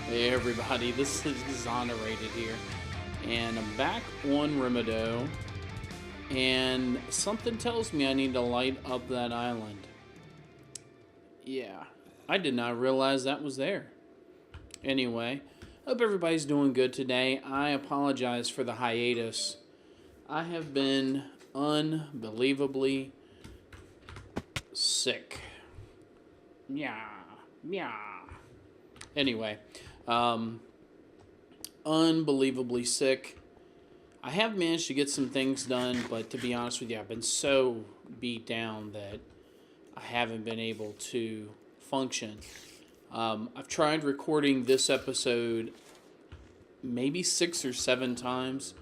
Hey everybody, this is Exonerated here, and I'm back on Remedaut, and something tells me I need to light up that island. Yeah, I did not realize that was there. Anyway, hope everybody's doing good today. I apologize for the hiatus. I have been unbelievably sick. Yeah, yeah. Anyway, unbelievably sick. I have managed to get some things done, but to be honest with you, I've been so beat down that I haven't been able to function. I've tried recording this episode maybe 6 or 7 times.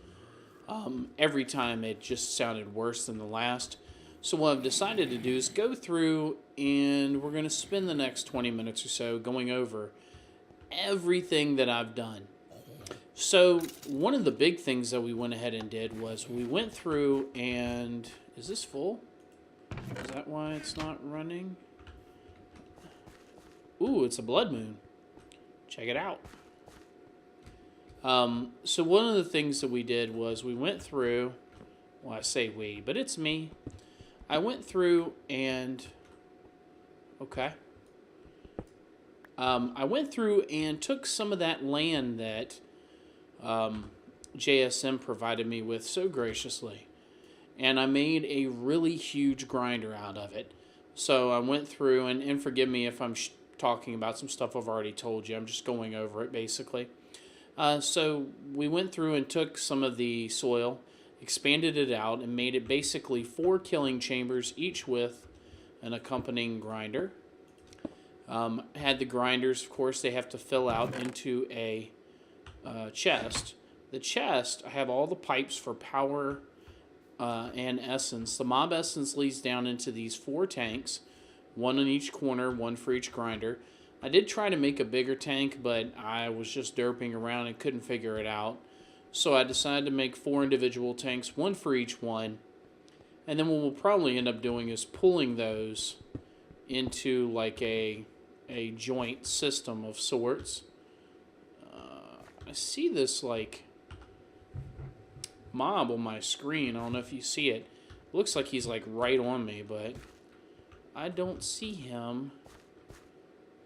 Every time it just sounded worse than the last. So what I've decided to do is go through, and we're going to spend the next 20 minutes or so going over everything that I've done. So one of the big things that we went ahead and did was we went through and... Is this full? Is that why it's not running? Ooh, it's a blood moon. Check it out. So one of the things that we did was we went through... Well, I say we, but it's me. I went through and... Okay. I went through and took some of that land that JSM provided me with so graciously, and I made a really huge grinder out of it. So I went through, and forgive me if I'm talking about some stuff I've already told you. I'm just going over it, basically. So we went through and took some of the soil, expanded it out, and made it basically 4 killing chambers, each with an accompanying grinder. Had the grinders, of course, they have to fill out into a chest. The chest, I have all the pipes for power and essence. The mob essence leads down into these 4 tanks, 1 in each corner, 1 for each grinder. I did try to make a bigger tank, but I was just derping around and couldn't figure it out. So I decided to make 4 individual tanks, 1 for each one. And then what we'll probably end up doing is pulling those into like a joint system of sorts. I see this like mob on my screen. I don't know if you see it. Looks like he's like right on me, but I don't see him.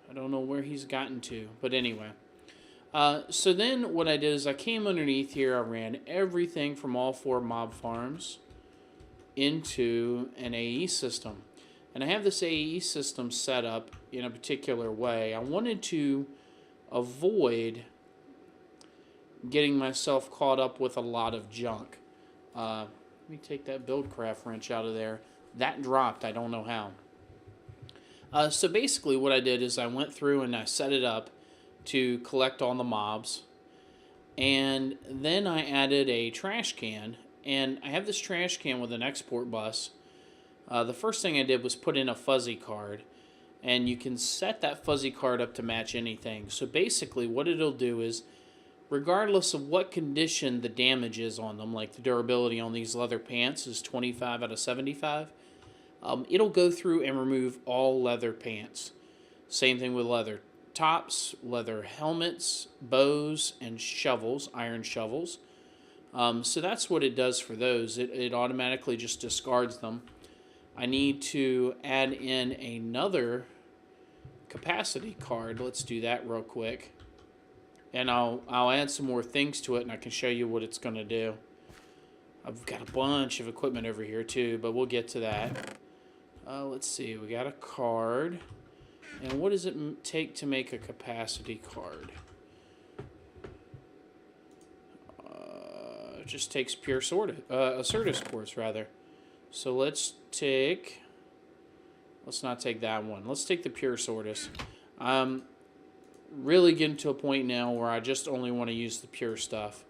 I don't know where he's gotten to, but anyway. So then what I did is I came underneath here. I ran everything from all 4 mob farms into an AE system. And I have this AE system set up in a particular way. I wanted to avoid getting myself caught up with a lot of junk. Let me take that Buildcraft wrench out of there. That dropped. I don't know how. So basically what I did is I went through and I set it up to collect all the mobs. And then I added a trash can. And I have this trash can with an export bus. The first thing I did was put in a fuzzy card, and you can set that fuzzy card up to match anything. So basically what it'll do is, regardless of what condition the damage is on them, like the durability on these leather pants is 25 out of 75, it'll go through and remove all leather pants. Same thing with leather tops, leather helmets, bows, and shovels, iron shovels. So that's what it does for those. It automatically just discards them. I need to add in another capacity card. Let's do that real quick. And I'll add some more things to it, and I can show you what it's going to do. I've got a bunch of equipment over here too, but we'll get to that. Let's see. We got a card. And what does it take to make a capacity card? It just takes pure Assertus quartz, rather. So let's not take that one. Let's take the pure Sortus. I'm really getting to a point now where I just only want to use the pure stuff.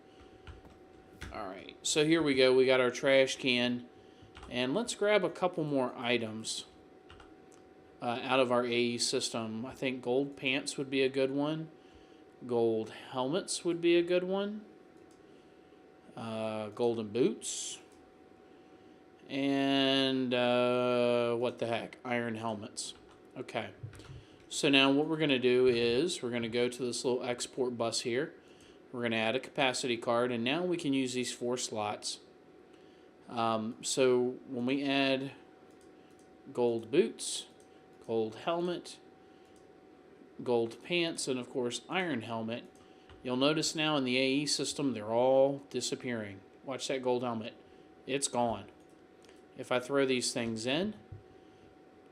Alright, so here we go. We got our trash can. And let's grab a couple more items out of our AE system. I think gold pants would be a good one. Gold helmets would be a good one. Golden boots. And what the heck? Iron helmets. Okay. So now what we're going to do is we're going to go to this little export bus here. We're going to add a capacity card, and now we can use these 4 slots. So when we add gold boots, gold helmet, gold pants, and of course iron helmet, you'll notice now in the AE system they're all disappearing. Watch that gold helmet. It's gone. If I throw these things in,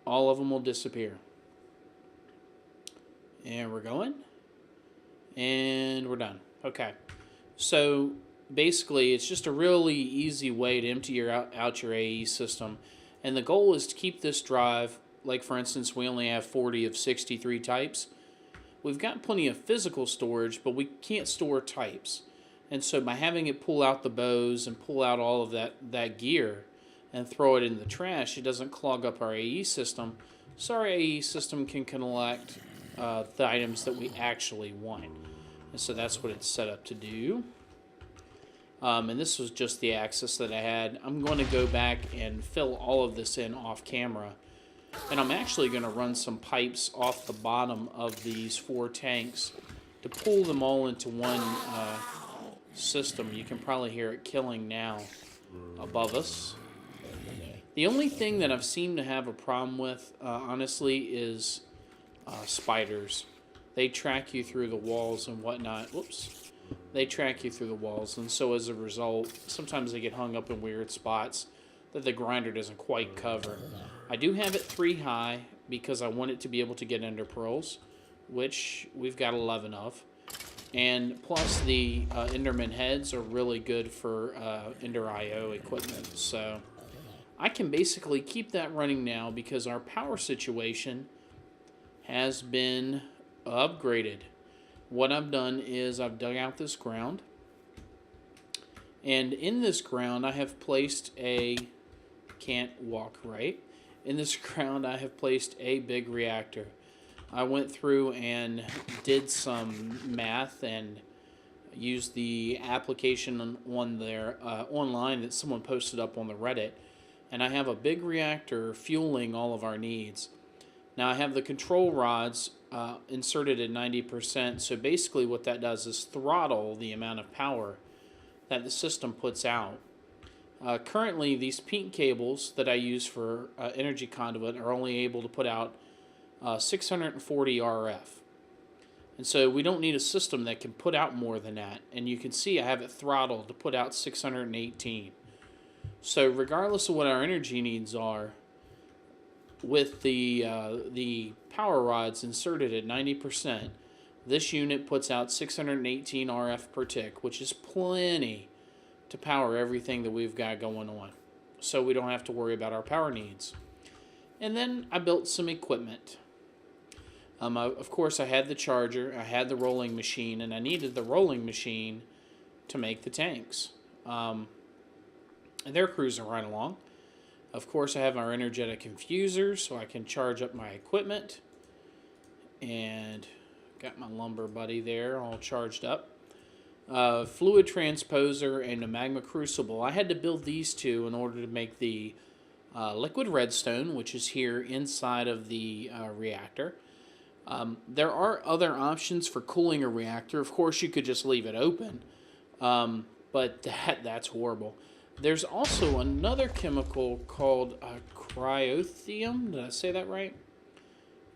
all of them will disappear. And we're going. And we're done. Okay. So basically it's just a really easy way to empty out your AE system. And the goal is to keep this drive, like for instance we only have 40 of 63 types. We've got plenty of physical storage, but we can't store types. And so by having it pull out the bows and pull out all of that gear and throw it in the trash, it doesn't clog up our AE system. So our AE system can collect the items that we actually want. And so that's what it's set up to do. And this was just the access that I had. I'm going to go back and fill all of this in off camera. And I'm actually going to run some pipes off the bottom of these 4 tanks to pull them all into one system. You can probably hear it killing now above us. The only thing that I've seemed to have a problem with, honestly, is spiders. They track you through the walls and whatnot. Whoops. They track you through the walls, and so as a result, sometimes they get hung up in weird spots that the grinder doesn't quite cover. I do have it 3 high because I want it to be able to get ender pearls, which we've got 11 of. And plus the Enderman heads are really good for Ender IO equipment. So I can basically keep that running now because our power situation has been upgraded. What I've done is I've dug out this ground. And in this ground I have placed a... Can't walk right. In this ground I have placed a big reactor. I went through and did some math and used the application on there online that someone posted up on the Reddit, and I have a big reactor fueling all of our needs. Now I have the control rods inserted at 90%, so basically what that does is throttle the amount of power that the system puts out. Currently these pink cables that I use for energy conduit are only able to put out 640 RF. And so we don't need a system that can put out more than that. And you can see I have it throttled to put out 618. So regardless of what our energy needs are, with the power rods inserted at 90%, this unit puts out 618 RF per tick, which is plenty to power everything that we've got going on. So we don't have to worry about our power needs. And then I built some equipment. Of course, I had the charger, I had the rolling machine, and I needed the rolling machine to make the tanks. And they're cruising right along. Of course, I have our energetic infusers, so I can charge up my equipment. And got my lumber buddy there all charged up. Fluid transposer and a magma crucible. I had to build these two in order to make the liquid redstone, which is here inside of the reactor. There are other options for cooling a reactor. Of course, you could just leave it open, but that's horrible. There's also another chemical called cryothium. Did I say that right?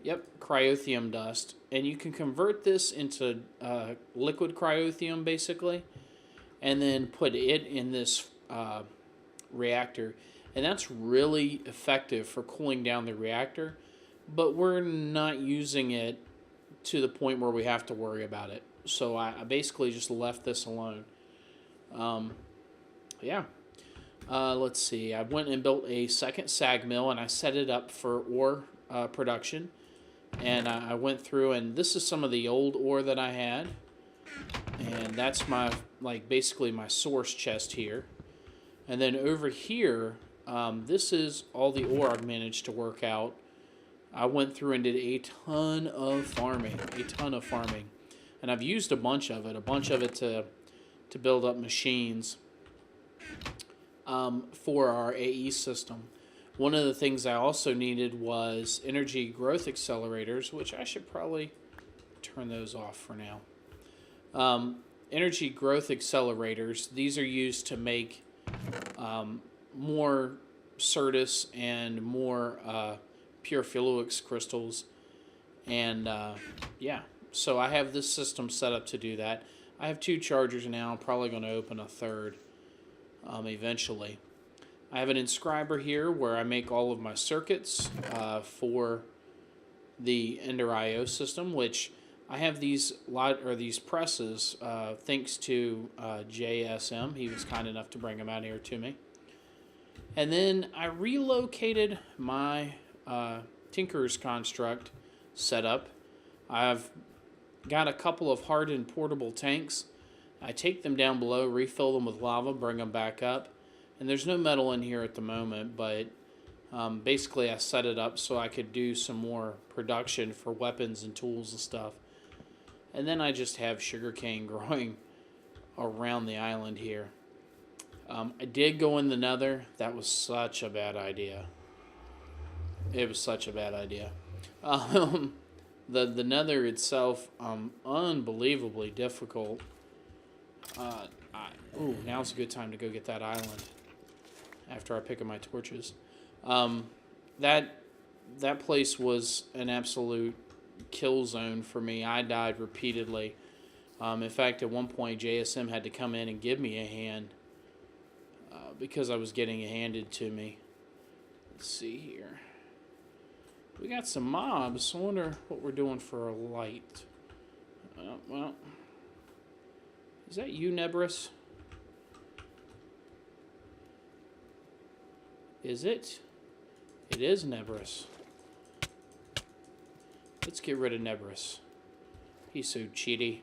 Yep, cryothium dust. And you can convert this into liquid cryothium, basically, and then put it in this reactor. And that's really effective for cooling down the reactor, but we're not using it to the point where we have to worry about it. So I basically just left this alone. Yeah. Let's see. I went and built a second sag mill, and I set it up for ore production. And I went through, and this is some of the old ore that I had. And that's my, basically my source chest here. And then over here, this is all the ore I've managed to work out. I went through and did a ton of farming. And I've used a bunch of it to build up machines for our AE system. One of the things I also needed was energy growth accelerators, which I should probably turn those off for now. Energy growth accelerators, these are used to make more Certus and more pure Felix crystals. And yeah, so I have this system set up to do that. I have 2 chargers now. I'm probably going to open a third eventually. I have an inscriber here where I make all of my circuits for the Ender IO system, which I have these presses thanks to JSM. He was kind enough to bring them out here to me. And then I relocated my Tinker's Construct setup. I've got a couple of hardened portable tanks. I take them down below, refill them with lava, bring them back up. And there's no metal in here at the moment, but basically I set it up so I could do some more production for weapons and tools and stuff. And then I just have sugarcane growing around the island here. I did go in the nether. That was such a bad idea. It was such a bad idea. The nether itself, unbelievably difficult. Ooh, now's a good time to go get that island after I pick up my torches. That place was an absolute kill zone for me. I died repeatedly. In fact, at one point, JSM had to come in and give me a hand because I was getting it handed to me. Let's see here. We got some mobs. I wonder what we're doing for a light. Well, is that you, Nebris? Is it? It is Nebris. Let's get rid of Nebris. He's so cheaty.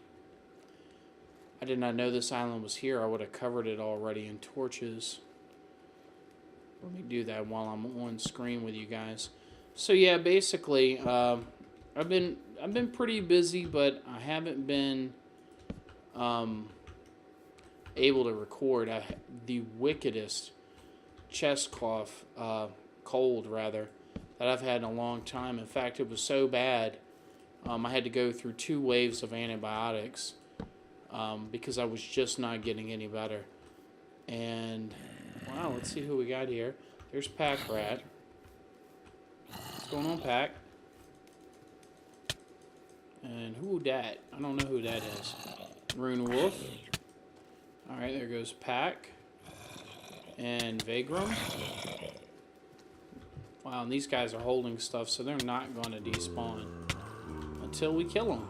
I did not know this island was here. I would have covered it already in torches. Let me do that while I'm on screen with you guys. So yeah, basically, I've been pretty busy, but I haven't been able to record. I had the wickedest chest cough, cold rather, that I've had in a long time. In fact, it was so bad, I had to go through 2 waves of antibiotics because I was just not getting any better. And wow, let's see who we got here. There's Pack Rat. What's going on, Pack? And who dat? I don't know who that is. Rune Wolf. Alright, there goes Pack. And Vagram. Wow, and these guys are holding stuff, so they're not going to despawn until we kill them.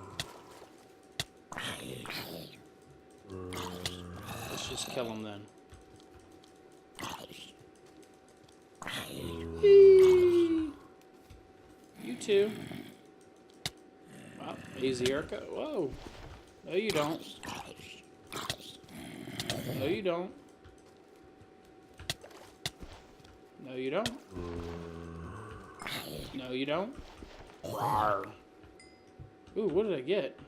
Let's just kill them then. You too. Wow, easy haircut. Whoa. No, you don't. No, you don't. No, you don't. No, you don't. Rawr. Ooh, what did I get?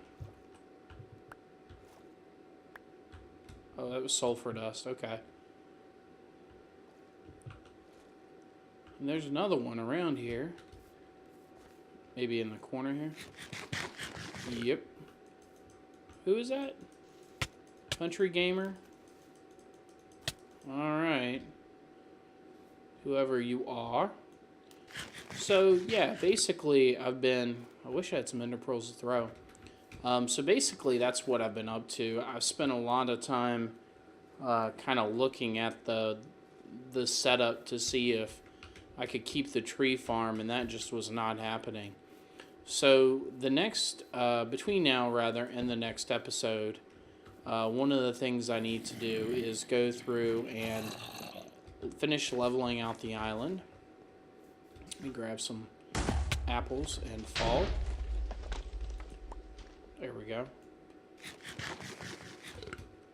Oh, that was sulfur dust. Okay. And there's another one around here. Maybe in the corner here. Yep. Who is that? Country Gamer? Alright. Whoever you are. So, yeah, basically, I wish I had some ender pearls to throw. So, basically, that's what I've been up to. I've spent a lot of time kind of looking at the setup to see if I could keep the tree farm, and that just was not happening. So, the next, between now, rather, and the next episode, one of the things I need to do is go through and finish leveling out the island. Let me grab some apples and fall. There we go.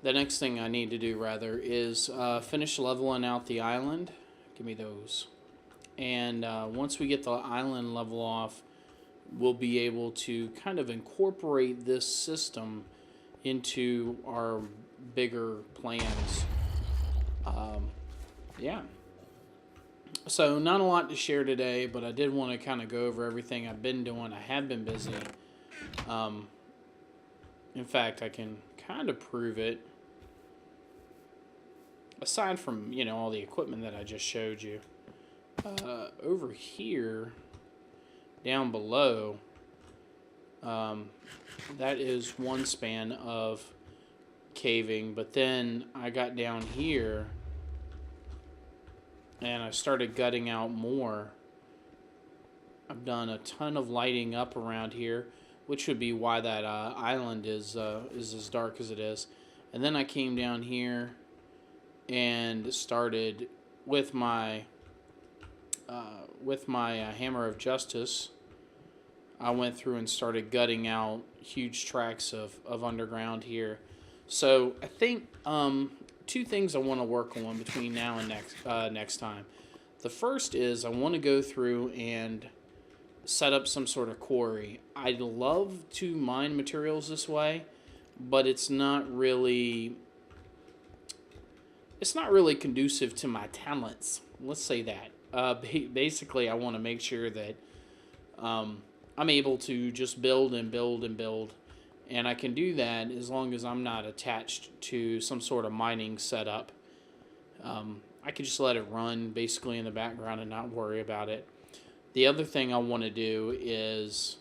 The next thing I need to do, rather, is finish leveling out the island. Give me those. And once we get the island level off, we'll be able to kind of incorporate this system into our bigger plans. Yeah. So not a lot to share today, but I did want to kind of go over everything I've been doing. I have been busy. In fact, I can kind of prove it. Aside from, you know, all the equipment that I just showed you. Over here, down below, that is one span of caving. But then I got down here and I started gutting out more. I've done a ton of lighting up around here, which would be why that island is as dark as it is. And then I came down here and started with my hammer of justice. I went through and started gutting out huge tracts of underground here. So I think two things I want to work on between now and next time. The first is I want to go through and set up some sort of quarry. I'd love to mine materials this way, but it's not really conducive to my talents. Let's say that. Basically, I want to make sure that I'm able to just build and build and build. And I can do that as long as I'm not attached to some sort of mining setup. I can just let it run basically in the background and not worry about it. The other thing I want to do is,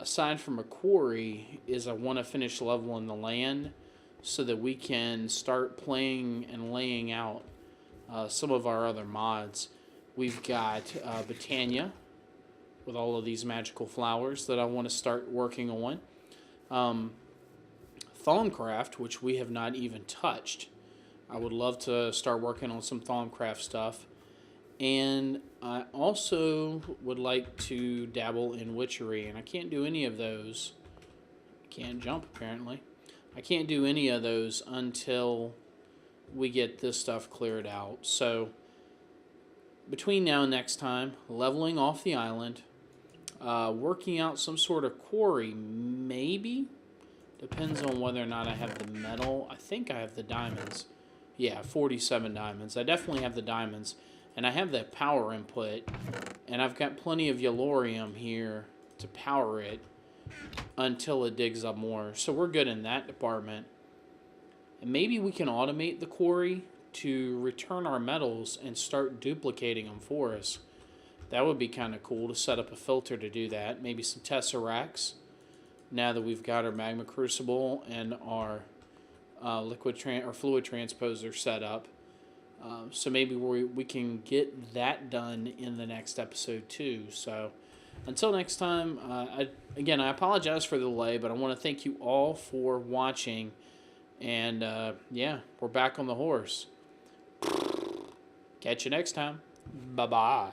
aside from a quarry, is I want to finish leveling the land so that we can start playing and laying out some of our other mods. We've got Botania with all of these magical flowers that I want to start working on. Thaumcraft, which we have not even touched. I would love to start working on some Thaumcraft stuff. And I also would like to dabble in witchery, and I can't do any of those. Can't jump, apparently. I can't do any of those until we get this stuff cleared out. So between now and next time, leveling off the island, working out some sort of quarry, maybe. Depends on whether or not I have the metal. I think I have the diamonds. Yeah, 47 diamonds. I definitely have the diamonds. And I have that power input. And I've got plenty of Yellorium here to power it until it digs up more. So we're good in that department. And maybe we can automate the quarry to return our metals and start duplicating them for us. That would be kind of cool to set up a filter to do that. Maybe some tesseracts. Now that we've got our magma crucible and our fluid transposer set up. So maybe we can get that done in the next episode too. So until next time, again, I apologize for the delay, but I want to thank you all for watching. And yeah, we're back on the horse. Catch you next time. Bye-bye.